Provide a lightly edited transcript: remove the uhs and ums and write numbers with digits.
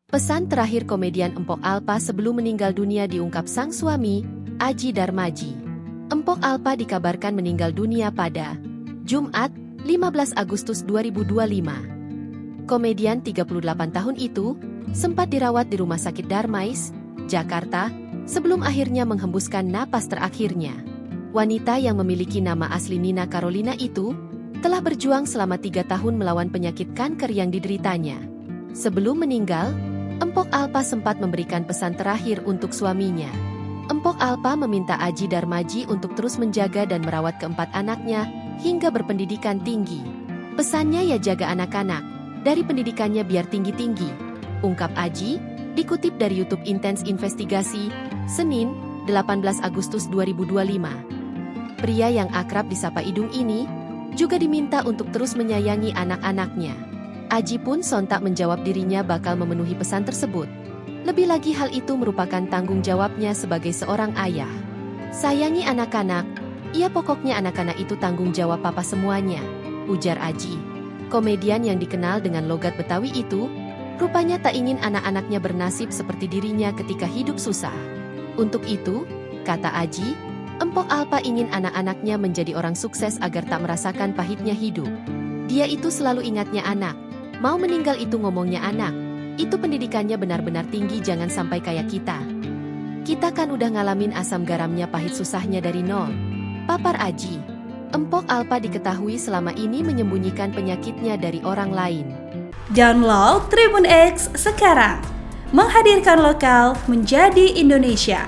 Pesan terakhir komedian Empok Alpa sebelum meninggal dunia diungkap sang suami, Aji Darmaji. Empok Alpa dikabarkan meninggal dunia pada Jumat, 15 Agustus 2025. Komedian 38 tahun itu sempat dirawat di Rumah Sakit Darmais, Jakarta, sebelum akhirnya menghembuskan napas terakhirnya. Wanita yang memiliki nama asli Nina Carolina itu telah berjuang selama 3 tahun melawan penyakit kanker yang dideritanya. Sebelum meninggal, Empok Alpa sempat memberikan pesan terakhir untuk suaminya. Empok Alpa meminta Aji Darmaji untuk terus menjaga dan merawat keempat anaknya hingga berpendidikan tinggi. Pesannya ya jaga anak-anak, dari pendidikannya biar tinggi-tinggi, ungkap Aji, dikutip dari YouTube Intens Investigasi, Senin, 18 Agustus 2025. Pria yang akrab disapa Idung ini juga diminta untuk terus menyayangi anak-anaknya. Aji pun sontak menjawab dirinya bakal memenuhi pesan tersebut. Lebih lagi hal itu merupakan tanggung jawabnya sebagai seorang ayah. Sayangi anak-anak, ya pokoknya anak-anak itu tanggung jawab papa semuanya, ujar Aji. Komedian yang dikenal dengan logat Betawi itu, rupanya tak ingin anak-anaknya bernasib seperti dirinya ketika hidup susah. Untuk itu, kata Aji, Empok Alpa ingin anak-anaknya menjadi orang sukses agar tak merasakan pahitnya hidup. Dia itu selalu ingatnya anak. Mau meninggal itu ngomongnya anak, itu pendidikannya benar-benar tinggi jangan sampai kayak kita. Kita kan udah ngalamin asam garamnya pahit susahnya dari nol. Papar Aji. Empok Alpa diketahui selama ini menyembunyikan penyakitnya dari orang lain. Download Tribun X sekarang, menghadirkan lokal menjadi Indonesia.